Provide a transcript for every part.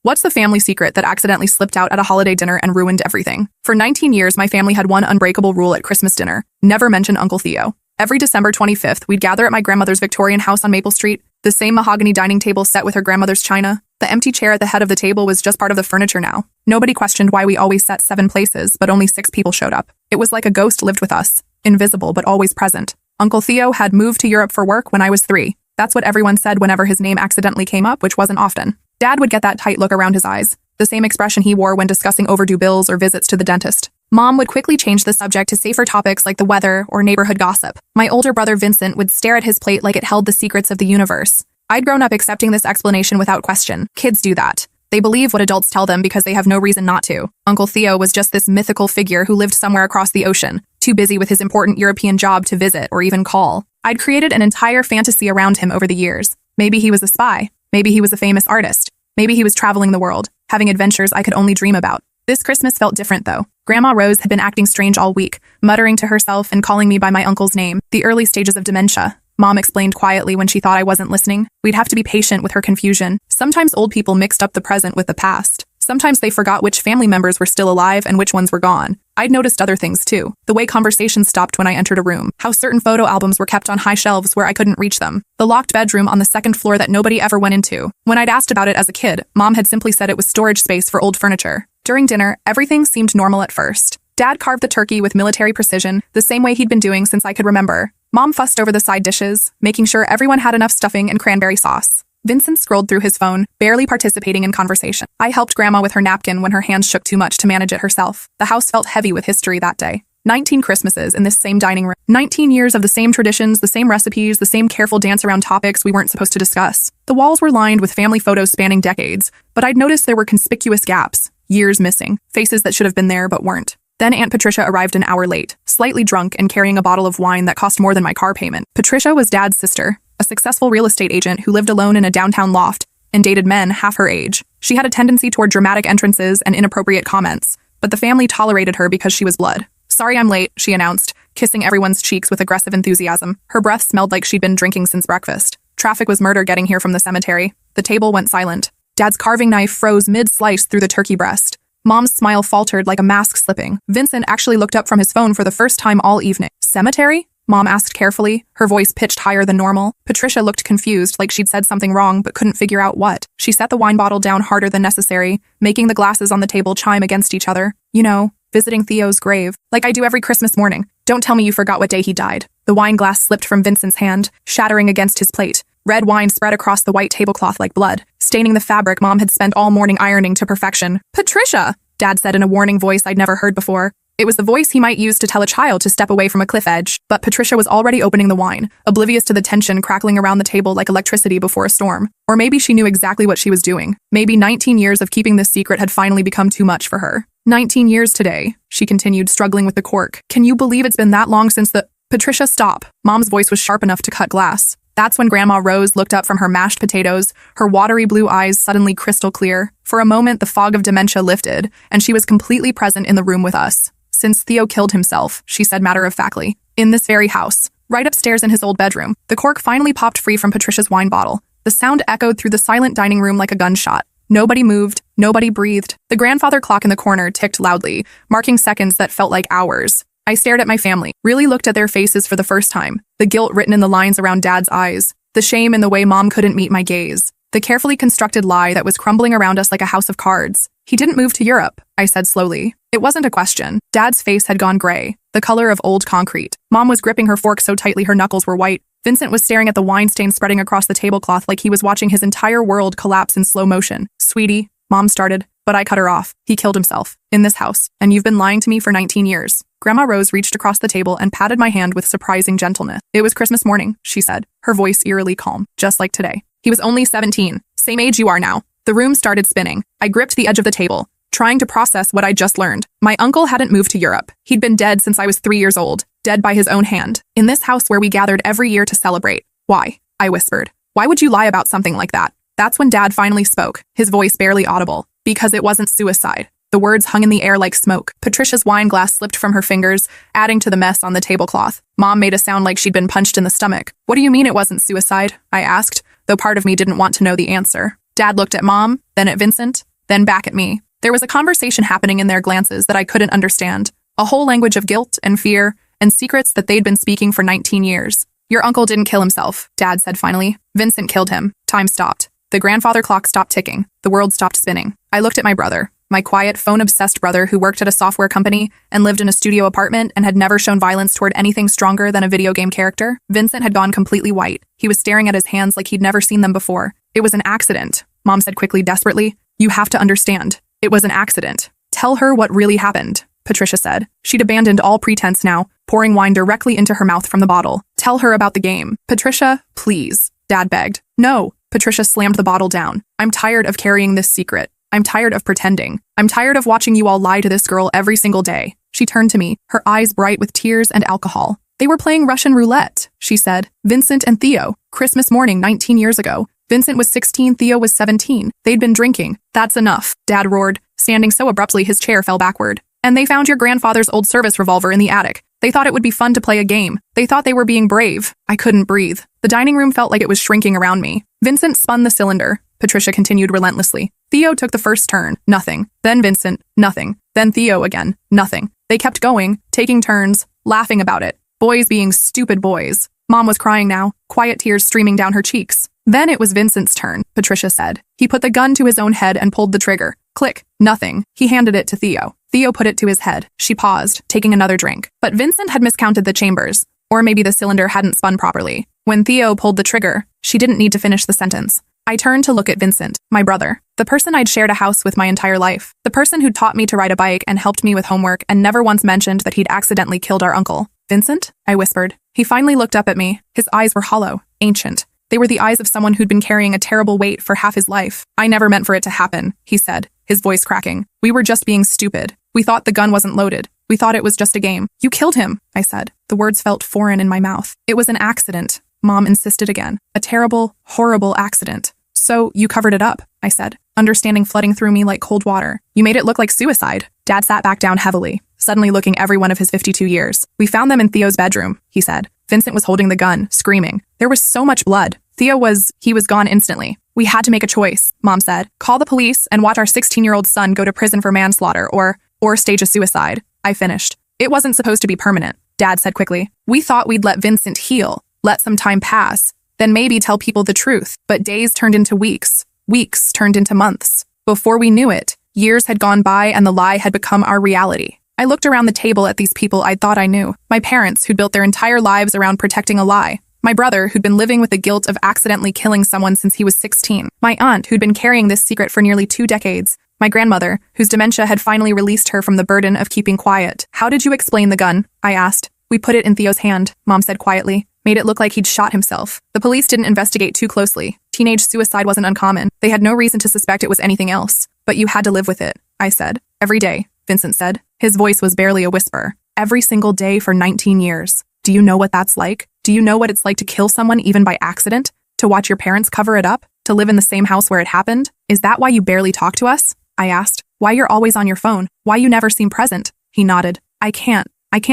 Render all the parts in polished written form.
What's the family secret that accidentally slipped out at a holiday dinner and ruined everything? For 19 years, my family had one unbreakable rule at Christmas dinner: never mention Uncle Theo. Every December 25th, we'd gather at my grandmother's Victorian house on Maple Street, the same mahogany dining table set with her grandmother's china. The empty chair at the head of the table was just part of the furniture now. Nobody questioned why we always sat 7 places, but only 6 people showed up. It was like a ghost lived with us, invisible but always present. Uncle Theo had moved to Europe for work when I was 3. That's what everyone said whenever his name accidentally came up, which wasn't often. Dad would get that tight look around his eyes, the same expression he wore when discussing overdue bills or visits to the dentist. Mom would quickly change the subject to safer topics like the weather or neighborhood gossip. My older brother Vincent would stare at his plate like it held the secrets of the universe. I'd grown up accepting this explanation without question. Kids do that. They believe what adults tell them because they have no reason not to. Uncle Theo was just this mythical figure who lived somewhere across the ocean, too busy with his important European job to visit or even call. I'd created an entire fantasy around him over the years. Maybe he was a spy. Maybe he was a famous artist. Maybe he was traveling the world, having adventures I could only dream about. This Christmas felt different, though. Grandma Rose had been acting strange all week, muttering to herself and calling me by my uncle's name, the early stages of dementia. Mom explained quietly when she thought I wasn't listening. We'd have to be patient with her confusion. Sometimes old people mixed up the present with the past. Sometimes they forgot which family members were still alive and which ones were gone. I'd noticed other things too. The way conversations stopped when I entered a room. How certain photo albums were kept on high shelves where I couldn't reach them. The locked bedroom on the 2nd floor that nobody ever went into. When I'd asked about it as a kid, Mom had simply said it was storage space for old furniture. During dinner, everything seemed normal at first. Dad carved the turkey with military precision, the same way he'd been doing since I could remember. Mom fussed over the side dishes, making sure everyone had enough stuffing and cranberry sauce. Vincent scrolled through his phone, barely participating in conversation. I helped Grandma with her napkin when her hands shook too much to manage it herself. The house felt heavy with history that day. 19 Christmases in this same dining room. 19 years of the same traditions, the same recipes, the same careful dance around topics we weren't supposed to discuss. The walls were lined with family photos spanning decades, but I'd noticed there were conspicuous gaps, years missing, faces that should have been there but weren't. Then Aunt Patricia arrived an hour late, slightly drunk and carrying a bottle of wine that cost more than my car payment. Patricia was Dad's sister, a successful real estate agent who lived alone in a downtown loft and dated men half her age. She had a tendency toward dramatic entrances and inappropriate comments, but the family tolerated her because she was blood. "Sorry I'm late," she announced, kissing everyone's cheeks with aggressive enthusiasm. Her breath smelled like she'd been drinking since breakfast. Traffic was murder getting here from the cemetery. The table went silent. Dad's carving knife froze mid-slice through the turkey breast. Mom's smile faltered like a mask slipping. Vincent actually looked up from his phone for the first time all evening. "Cemetery?" Mom asked carefully, her voice pitched higher than normal. Patricia looked confused, like she'd said something wrong but couldn't figure out what. She set the wine bottle down harder than necessary, making the glasses on the table chime against each other. "You know, visiting Theo's grave, like I do every Christmas morning. Don't tell me you forgot what day he died." The wine glass slipped from Vincent's hand, shattering against his plate. Red wine spread across the white tablecloth like blood, staining the fabric Mom had spent all morning ironing to perfection. "Patricia!" Dad said in a warning voice I'd never heard before. It was the voice he might use to tell a child to step away from a cliff edge, but Patricia was already opening the wine, oblivious to the tension crackling around the table like electricity before a storm. Or maybe she knew exactly what she was doing. Maybe 19 years of keeping this secret had finally become too much for her. 19 years today, she continued, struggling with the cork. "Can you believe it's been that long since the—" "Patricia, stop." Mom's voice was sharp enough to cut glass. That's when Grandma Rose looked up from her mashed potatoes, her watery blue eyes suddenly crystal clear. For a moment, the fog of dementia lifted, and she was completely present in the room with us. "Since Theo killed himself," she said matter-of-factly, "in this very house, right upstairs in his old bedroom." The cork finally popped free from Patricia's wine bottle. The sound echoed through the silent dining room like a gunshot. Nobody moved, nobody breathed. The grandfather clock in the corner ticked loudly, marking seconds that felt like hours. I stared at my family, really looked at their faces for the first time. The guilt written in the lines around Dad's eyes. The shame in the way Mom couldn't meet my gaze. The carefully constructed lie that was crumbling around us like a house of cards. "He didn't move to Europe," I said slowly. It wasn't a question. Dad's face had gone gray, the color of old concrete. Mom was gripping her fork so tightly her knuckles were white. Vincent was staring at the wine stain spreading across the tablecloth like he was watching his entire world collapse in slow motion. "Sweetie," Mom started, but I cut her off. "He killed himself. In this house. And you've been lying to me for 19 years. Grandma Rose reached across the table and patted my hand with surprising gentleness. "It was Christmas morning," she said, her voice eerily calm, "just like today. He was only 17, same age you are now." The room started spinning. I gripped the edge of the table, trying to process what I'd just learned. My uncle hadn't moved to Europe. He'd been dead since I was 3 years old, dead by his own hand, in this house where we gathered every year to celebrate. "Why?" I whispered. "Why would you lie about something like that?" That's when Dad finally spoke, his voice barely audible. "Because it wasn't suicide." The words hung in the air like smoke. Patricia's wine glass slipped from her fingers, adding to the mess on the tablecloth. Mom made a sound like she'd been punched in the stomach. "What do you mean it wasn't suicide?" I asked, though part of me didn't want to know the answer. Dad looked at Mom, then at Vincent. then back at me. There was a conversation happening in their glances that I couldn't understand. A whole language of guilt and fear and secrets that they'd been speaking for 19 years. Your uncle didn't kill himself, Dad said finally. Vincent killed him. Time stopped. The grandfather clock stopped ticking. The world stopped spinning. I looked at my brother, my quiet, phone-obsessed brother who worked at a software company and lived in a studio apartment and had never shown violence toward anything stronger than a video game character. Vincent had gone completely white. He was staring at his hands like he'd never seen them before. It was an accident, Mom said quickly, desperately. You have to understand. It was an accident. Tell her what really happened, Patricia said. She'd abandoned all pretense now, pouring wine directly into her mouth from the bottle. Tell her about the game. Patricia, please, Dad begged. No, Patricia slammed the bottle down. I'm tired of carrying this secret. I'm tired of pretending. I'm tired of watching you all lie to this girl every single day. She turned to me, her eyes bright with tears and alcohol. They were playing Russian roulette, she said. Vincent and Theo. Christmas morning 19 years ago. Vincent was 16, Theo was 17. They'd been drinking. That's enough, Dad roared, standing so abruptly his chair fell backward. And they found your grandfather's old service revolver in the attic. They thought it would be fun to play a game. They thought they were being brave. I couldn't breathe. The dining room felt like it was shrinking around me. Vincent spun the cylinder, Patricia continued relentlessly. Theo took the first turn. Nothing. Then Vincent. Nothing. Then Theo again. Nothing. They kept going, taking turns, laughing about it. Boys being stupid boys. Mom was crying now, quiet tears streaming down her cheeks. Then it was Vincent's turn, Patricia said. He put the gun to his own head and pulled the trigger. Click. Nothing. He handed it to Theo. Theo put it to his head. She paused, taking another drink. But Vincent had miscounted the chambers. Or maybe the cylinder hadn't spun properly. When Theo pulled the trigger, she didn't need to finish the sentence. I turned to look at Vincent, my brother, the person I'd shared a house with my entire life, the person who'd taught me to ride a bike and helped me with homework and never once mentioned that he'd accidentally killed our uncle. Vincent? I whispered. He finally looked up at me. His eyes were hollow, ancient. They were the eyes of someone who'd been carrying a terrible weight for half his life. I never meant for it to happen, he said, his voice cracking. We were just being stupid. We thought the gun wasn't loaded. We thought it was just a game. You killed him, I said. The words felt foreign in my mouth. It was an accident, Mom insisted again. A terrible, horrible accident. So, you covered it up, I said, understanding flooding through me like cold water. You made it look like suicide. Dad sat back down heavily, suddenly looking every one of his 52 years. We found them in Theo's bedroom, he said. Vincent was holding the gun, screaming. There was so much blood. He was gone instantly. We had to make a choice, Mom said. Call the police and watch our 16-year-old son go to prison for manslaughter or stage a suicide. I finished. It wasn't supposed to be permanent, Dad said quickly. We thought we'd let Vincent heal, let some time pass, then maybe tell people the truth. But days turned into weeks. Weeks turned into months. Before we knew it, years had gone by and the lie had become our reality. I looked around the table at these people I thought I knew. My parents, who'd built their entire lives around protecting a lie. My brother, who'd been living with the guilt of accidentally killing someone since he was 16. My aunt, who'd been carrying this secret for nearly 2 decades. My grandmother, whose dementia had finally released her from the burden of keeping quiet. How did you explain the gun? I asked. We put it in Theo's hand, Mom said quietly. Made it look like he'd shot himself. The police didn't investigate too closely. Teenage suicide wasn't uncommon. They had no reason to suspect it was anything else. But you had to live with it, I said. Every day, Vincent said. His voice was barely a whisper. Every single day for 19 years. Do you know what that's like? Do you know what it's like to kill someone even by accident? To watch your parents cover it up? To live in the same house where it happened? Is that why you barely talk to us? I asked. Why you're always on your phone? Why you never seem present? He nodded. I can't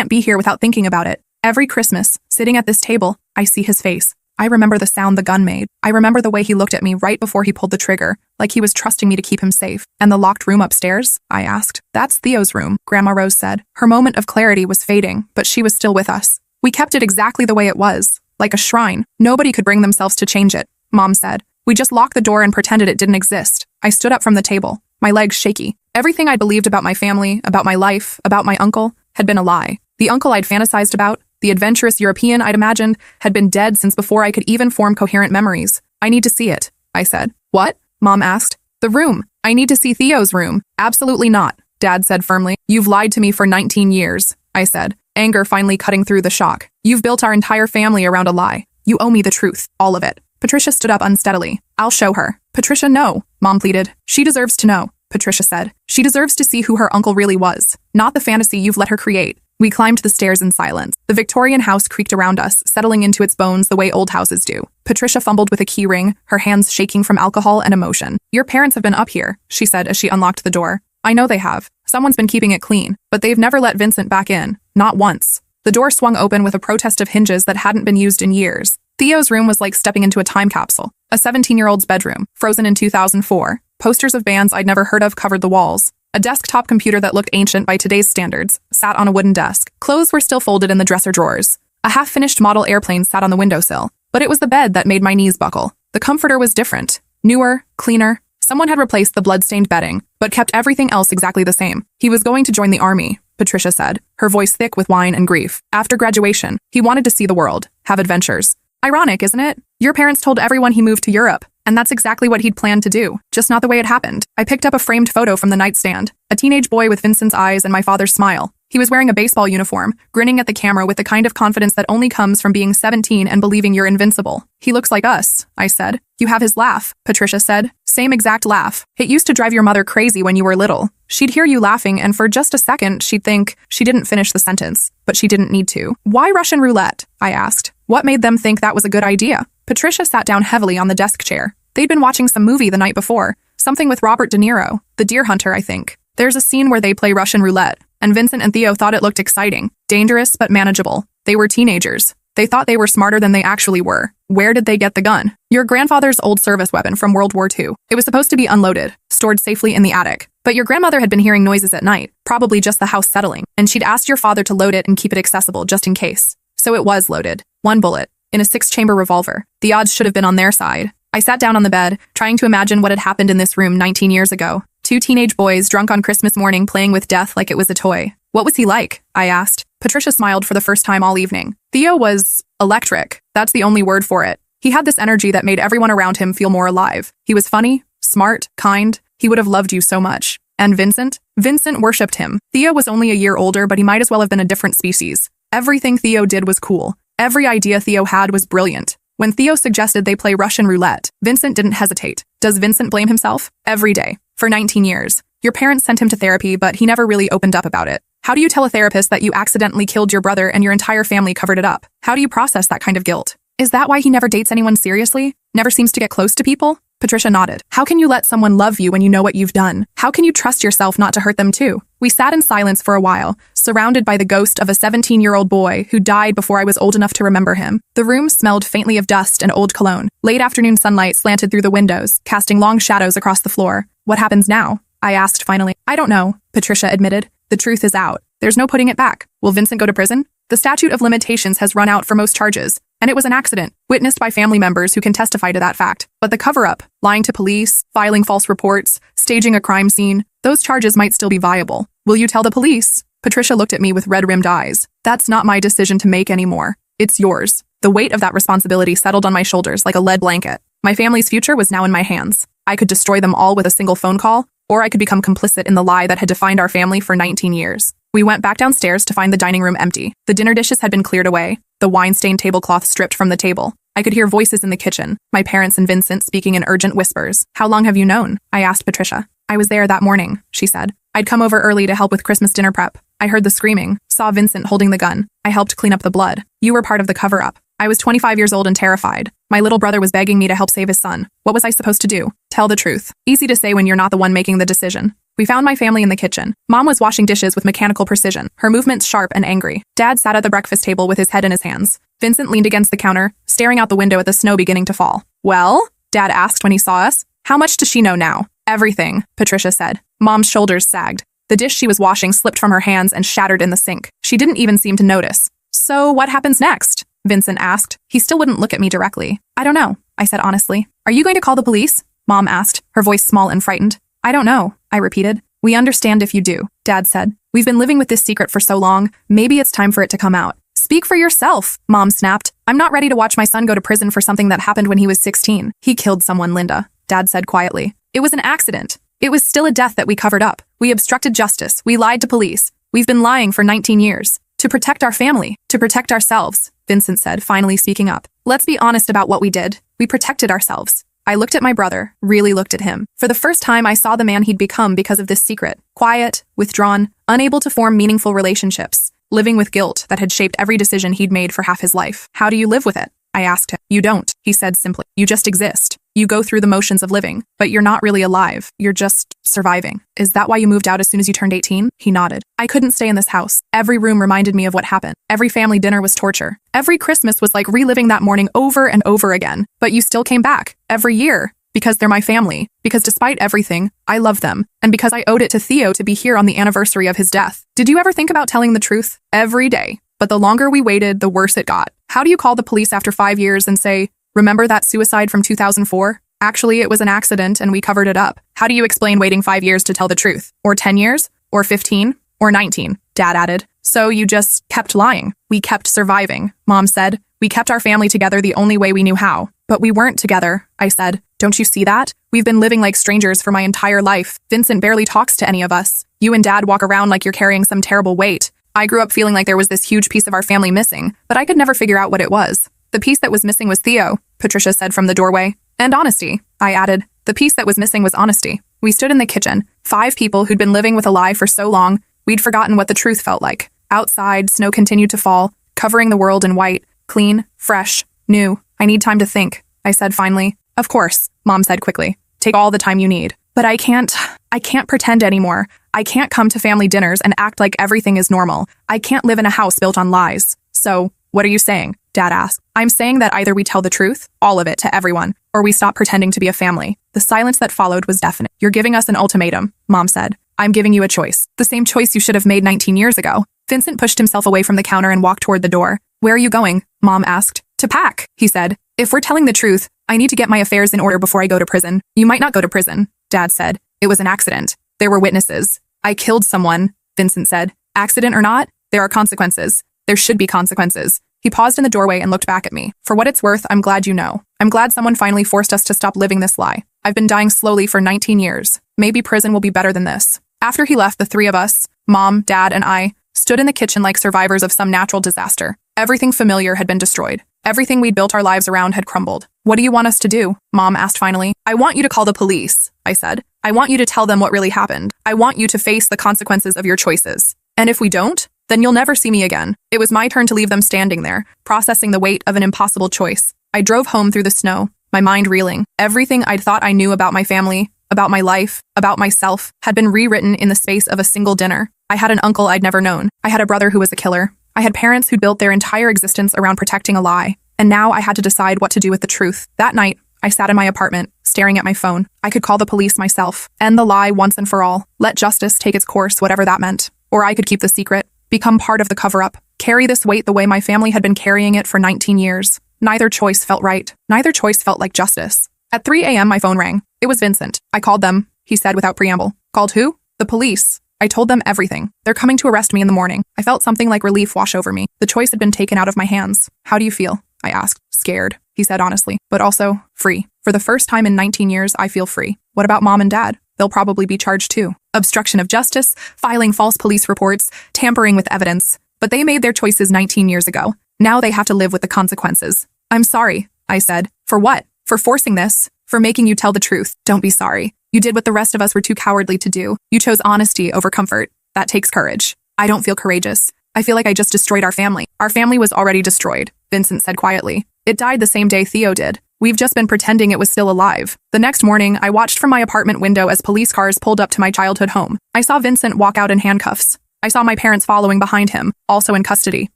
be here without thinking about it. Every Christmas, sitting at this table, I see his face. I remember the sound the gun made. I remember the way he looked at me right before he pulled the trigger, like he was trusting me to keep him safe. And the locked room upstairs? I asked. That's Theo's room, Grandma Rose said. Her moment of clarity was fading, but she was still with us. We kept it exactly the way it was, like a shrine. Nobody could bring themselves to change it, Mom said. We just locked the door and pretended it didn't exist. I stood up from the table, my legs shaky. Everything I believed about my family, about my life, about my uncle, had been a lie. The uncle I'd fantasized about, the adventurous European I'd imagined, had been dead since before I could even form coherent memories. I need to see it, I said. What? Mom asked. The room. I need to see Theo's room. Absolutely not, Dad said firmly. You've lied to me for 19 years, I said, anger finally cutting through the shock. You've built our entire family around a lie. You owe me the truth, all of it. Patricia stood up unsteadily. I'll show her. Patricia, no, Mom pleaded. She deserves to know, Patricia said. She deserves to see who her uncle really was, not the fantasy you've let her create. We climbed the stairs in silence. The Victorian house creaked around us, settling into its bones the way old houses do. Patricia fumbled with a key ring, her hands shaking from alcohol and emotion. Your parents have been up here, she said as she unlocked the door. I know they have. Someone's been keeping it clean, but they've never let Vincent back in. Not once. The door swung open with a protest of hinges that hadn't been used in years. Theo's room was like stepping into a time capsule. A 17-year-old's bedroom, frozen in 2004. Posters of bands I'd never heard of covered the walls. A desktop computer that looked ancient by today's standards sat on a wooden desk. Clothes were still folded in the dresser drawers. A half-finished model airplane sat on the windowsill. But it was the bed that made my knees buckle. The comforter was different. Newer, cleaner. Someone had replaced the blood-stained bedding, but kept everything else exactly the same. He was going to join the army, Patricia said, her voice thick with wine and grief. After graduation, he wanted to see the world, have adventures. Ironic, isn't it? Your parents told everyone he moved to Europe, and that's exactly what he'd planned to do, just not the way it happened. I picked up a framed photo from the nightstand, a teenage boy with Vincent's eyes and my father's smile. He was wearing a baseball uniform, grinning at the camera with the kind of confidence that only comes from being 17 and believing you're invincible. He looks like us, I said. You have his laugh, Patricia said. Same exact laugh. It used to drive your mother crazy when you were little. She'd hear you laughing, and for just a second, she'd think she didn't finish the sentence, but she didn't need to. Why Russian roulette? I asked. What made them think that was a good idea? Patricia sat down heavily on the desk chair. They'd been watching some movie the night before, something with Robert De Niro, The Deer Hunter, I think. There's a scene where they play Russian roulette, and Vincent and Theo thought it looked exciting, dangerous but manageable. They were teenagers. They thought they were smarter than they actually were. Where did they get the gun? Your grandfather's old service weapon from World War II. It was supposed to be unloaded, stored safely in the attic. But your grandmother had been hearing noises at night, probably just the house settling, and she'd asked your father to load it and keep it accessible just in case. So it was loaded. 1 bullet, in a 6-chamber revolver. The odds should have been on their side. I sat down on the bed, trying to imagine what had happened in this room 19 years ago. 2 teenage boys drunk on Christmas morning playing with death like it was a toy. What was he like? I asked. Patricia smiled for the first time all evening. Theo was electric. That's the only word for it. He had this energy that made everyone around him feel more alive. He was funny, smart, kind. He would have loved you so much. And Vincent? Vincent worshipped him. Theo was only a year older, but he might as well have been a different species. Everything Theo did was cool. Every idea Theo had was brilliant. When Theo suggested they play Russian roulette, Vincent didn't hesitate. Does Vincent blame himself? Every day. For 19 years. Your parents sent him to therapy, but he never really opened up about it. How do you tell a therapist that you accidentally killed your brother and your entire family covered it up? How do you process that kind of guilt? Is that why he never dates anyone seriously? Never seems to get close to people? Patricia nodded. How can you let someone love you when you know what you've done? How can you trust yourself not to hurt them too? We sat in silence for a while, surrounded by the ghost of a 17-year-old boy who died before I was old enough to remember him. The room smelled faintly of dust and old cologne. Late afternoon sunlight slanted through the windows, casting long shadows across the floor. What happens now? I asked finally. I don't know, Patricia admitted. The truth is out. There's no putting it back. Will Vincent go to prison? The statute of limitations has run out for most charges, and it was an accident, witnessed by family members who can testify to that fact. But the cover-up, lying to police, filing false reports, staging a crime scene, those charges might still be viable. Will you tell the police? Patricia looked at me with red-rimmed eyes. That's not my decision to make anymore. It's yours. The weight of that responsibility settled on my shoulders like a lead blanket. My family's future was now in my hands. I could destroy them all with a single phone call, or I could become complicit in the lie that had defined our family for 19 years. We went back downstairs to find the dining room empty. The dinner dishes had been cleared away, the wine-stained tablecloth stripped from the table. I could hear voices in the kitchen, my parents and Vincent speaking in urgent whispers. How long have you known? I asked Patricia. I was there that morning, she said. I'd come over early to help with Christmas dinner prep. I heard the screaming, saw Vincent holding the gun. I helped clean up the blood. You were part of the cover-up. I was 25 years old and terrified. My little brother was begging me to help save his son. What was I supposed to do? Tell the truth. Easy to say when you're not the one making the decision. We found my family in the kitchen. Mom was washing dishes with mechanical precision, her movements sharp and angry. Dad sat at the breakfast table with his head in his hands. Vincent leaned against the counter, staring out the window at the snow beginning to fall. Well? Dad asked when he saw us. How much does she know now? Everything, Patricia said. Mom's shoulders sagged. The dish she was washing slipped from her hands and shattered in the sink. She didn't even seem to notice. So what happens next? Vincent asked. He still wouldn't look at me directly. I don't know, I said honestly. Are you going to call the police? Mom asked, her voice small and frightened. I don't know, I repeated. We understand if you do, Dad said. We've been living with this secret for so long, maybe it's time for it to come out. Speak for yourself, Mom snapped. I'm not ready to watch my son go to prison for something that happened when he was 16. He killed someone, Linda, Dad said quietly. It was an accident. It was still a death that we covered up. We obstructed justice. We lied to police. We've been lying for 19 years. To protect our family, to protect ourselves, Vincent said, finally speaking up. Let's be honest about what we did. We protected ourselves. I looked at my brother, really looked at him. For the first time, I saw the man he'd become because of this secret. Quiet, withdrawn, unable to form meaningful relationships, living with guilt that had shaped every decision he'd made for half his life. How do you live with it? I asked him. You don't, he said simply. You just exist. You go through the motions of living, but you're not really alive. You're just surviving. Is that why you moved out as soon as you turned 18? He nodded. I couldn't stay in this house. Every room reminded me of what happened. Every family dinner was torture. Every Christmas was like reliving that morning over and over again. But you still came back. Every year. Because they're my family. Because despite everything, I love them. And because I owed it to Theo to be here on the anniversary of his death. Did you ever think about telling the truth? Every day. But the longer we waited, the worse it got. How do you call the police after 5 years and say, remember that suicide from 2004? Actually, it was an accident and we covered it up. How do you explain waiting 5 years to tell the truth? Or 10 years? Or 15? Or 19? Dad added. So you just kept lying. We kept surviving, Mom said. We kept our family together the only way we knew how. But we weren't together, I said. Don't you see that? We've been living like strangers for my entire life. Vincent barely talks to any of us. You and Dad walk around like you're carrying some terrible weight. I grew up feeling like there was this huge piece of our family missing, but I could never figure out what it was. The piece that was missing was Theo, Patricia said from the doorway. And honesty, I added. The piece that was missing was honesty. We stood in the kitchen, 5 people who'd been living with a lie for so long, we'd forgotten what the truth felt like. Outside, snow continued to fall, covering the world in white, clean, fresh, new. I need time to think, I said finally. Of course, Mom said quickly. Take all the time you need. But I can't pretend anymore. I can't come to family dinners and act like everything is normal. I can't live in a house built on lies. So, what are you saying? Dad asked. I'm saying that either we tell the truth, all of it, to everyone, or we stop pretending to be a family. The silence that followed was deafening. You're giving us an ultimatum, Mom said. I'm giving you a choice. The same choice you should have made 19 years ago. Vincent pushed himself away from the counter and walked toward the door. Where are you going? Mom asked. To pack, he said. If we're telling the truth, I need to get my affairs in order before I go to prison. You might not go to prison, Dad said. It was an accident. There were witnesses. I killed someone, Vincent said. Accident or not, there are consequences. There should be consequences. He paused in the doorway and looked back at me. For what it's worth, I'm glad you know. I'm glad someone finally forced us to stop living this lie. I've been dying slowly for 19 years. Maybe prison will be better than this. After he left, the 3 of us, Mom, Dad, and I, stood in the kitchen like survivors of some natural disaster. Everything familiar had been destroyed. Everything we'd built our lives around had crumbled. What do you want us to do? Mom asked finally. I want you to call the police, I said. I want you to tell them what really happened. I want you to face the consequences of your choices. And if we don't, then you'll never see me again. It was my turn to leave them standing there, processing the weight of an impossible choice. I drove home through the snow, my mind reeling. Everything I'd thought I knew about my family, about my life, about myself, had been rewritten in the space of a single dinner. I had an uncle I'd never known. I had a brother who was a killer. I had parents who'd built their entire existence around protecting a lie. And now I had to decide what to do with the truth. That night, I sat in my apartment, staring at my phone. I could call the police myself, end the lie once and for all, let justice take its course, whatever that meant. Or I could keep the secret, become part of the cover-up, carry this weight the way my family had been carrying it for 19 years. Neither choice felt right. Neither choice felt like justice. At 3 a.m., my phone rang. It was Vincent. I called them, he said without preamble. Called who? The police. I told them everything. They're coming to arrest me in the morning. I felt something like relief wash over me. The choice had been taken out of my hands. How do you feel? I asked. Scared, he said honestly, but also free. For the first time in 19 years, I feel free. What about Mom and Dad? They'll probably be charged too. Obstruction of justice, filing false police reports, tampering with evidence. But they made their choices 19 years ago. Now they have to live with the consequences. I'm sorry, I said. For what? For forcing this? For making you tell the truth. Don't be sorry. You did what the rest of us were too cowardly to do. You chose honesty over comfort. That takes courage. I don't feel courageous. I feel like I just destroyed our family. Our family was already destroyed, Vincent said quietly. It died the same day Theo did. We've just been pretending it was still alive. The next morning, I watched from my apartment window as police cars pulled up to my childhood home. I saw Vincent walk out in handcuffs. I saw my parents following behind him, also in custody.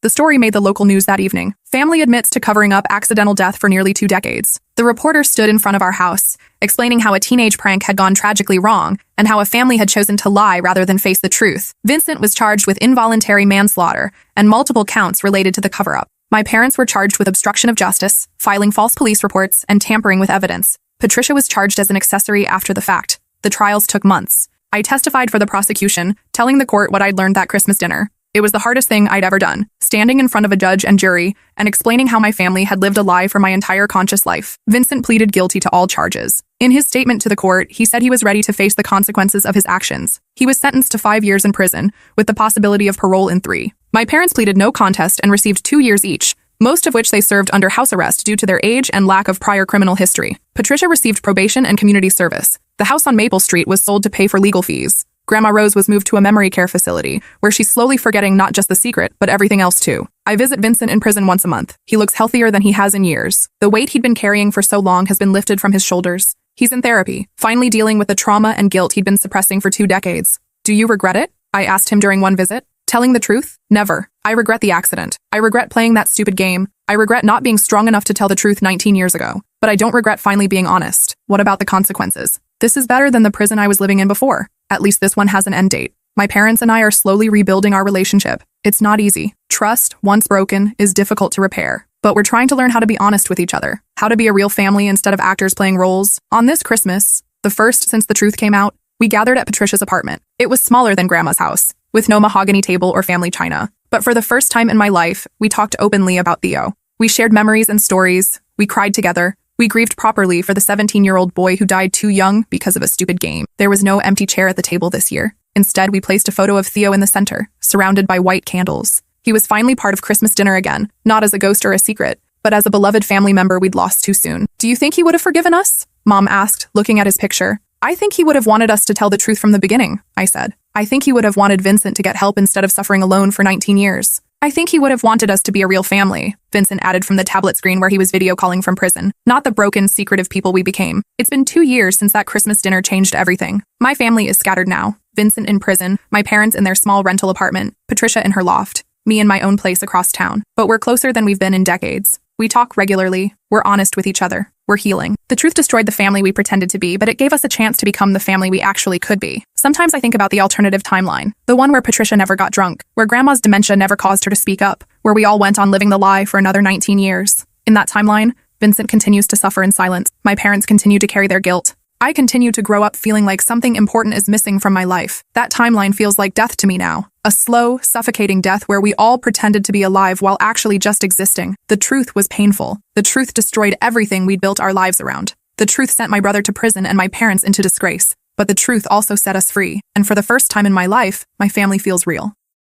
The story made the local news that evening. Family admits to covering up accidental death for nearly 2 decades. The reporter stood in front of our house, explaining how a teenage prank had gone tragically wrong and how a family had chosen to lie rather than face the truth. Vincent was charged with involuntary manslaughter and multiple counts related to the cover-up. My parents were charged with obstruction of justice, filing false police reports, and tampering with evidence. Patricia was charged as an accessory after the fact. The trials took months. I testified for the prosecution, telling the court what I'd learned that Christmas dinner. It was the hardest thing I'd ever done, standing in front of a judge and jury and explaining how my family had lived a lie for my entire conscious life. Vincent pleaded guilty to all charges. In his statement to the court, he said he was ready to face the consequences of his actions. He was sentenced to 5 years in prison, with the possibility of parole in 3. My parents pleaded no contest and received 2 years each, most of which they served under house arrest due to their age and lack of prior criminal history. Patricia received probation and community service. The house on Maple Street was sold to pay for legal fees. Grandma Rose was moved to a memory care facility, where she's slowly forgetting not just the secret, but everything else too. I visit Vincent in prison once a month. He looks healthier than he has in years. The weight he'd been carrying for so long has been lifted from his shoulders. He's in therapy, finally dealing with the trauma and guilt he'd been suppressing for 2 decades. Do you regret it? I asked him during one visit. Telling the truth? Never. I regret the accident. I regret playing that stupid game. I regret not being strong enough to tell the truth 19 years ago. But I don't regret finally being honest. What about the consequences? This is better than the prison I was living in before. At least this one has an end date. My parents and I are slowly rebuilding our relationship. It's not easy. Trust, once broken, is difficult to repair. But we're trying to learn how to be honest with each other, how to be a real family instead of actors playing roles. On this Christmas, the first since the truth came out, we gathered at Patricia's apartment. It was smaller than Grandma's house, with no mahogany table or family china. But for the first time in my life, we talked openly about Theo. We shared memories and stories. We cried together. We grieved properly for the 17-year-old boy who died too young because of a stupid game. There was no empty chair at the table this year. Instead, we placed a photo of Theo in the center, surrounded by white candles. He was finally part of Christmas dinner again, not as a ghost or a secret, but as a beloved family member we'd lost too soon. Do you think he would have forgiven us? Mom asked, looking at his picture. I think he would have wanted us to tell the truth from the beginning, I said. I think he would have wanted Vincent to get help instead of suffering alone for 19 years. I think he would have wanted us to be a real family, Vincent added from the tablet screen where he was video calling from prison, not the broken, secretive people we became. It's been 2 years since that Christmas dinner changed everything. My family is scattered now. Vincent in prison, my parents in their small rental apartment, Patricia in her loft, me in my own place across town. But we're closer than we've been in decades. We talk regularly. We're honest with each other. We're healing. The truth destroyed the family we pretended to be, but it gave us a chance to become the family we actually could be. Sometimes I think about the alternative timeline, the one where Patricia never got drunk, where Grandma's dementia never caused her to speak up, where we all went on living the lie for another 19 years. In that timeline, Vincent continues to suffer in silence. My parents continue to carry their guilt. I continue to grow up feeling like something important is missing from my life. That timeline feels like death to me now. A slow, suffocating death where we all pretended to be alive while actually just existing. The truth was painful. The truth destroyed everything we'd built our lives around. The truth sent my brother to prison and my parents into disgrace. But the truth also set us free. And for the first time in my life, my family feels real.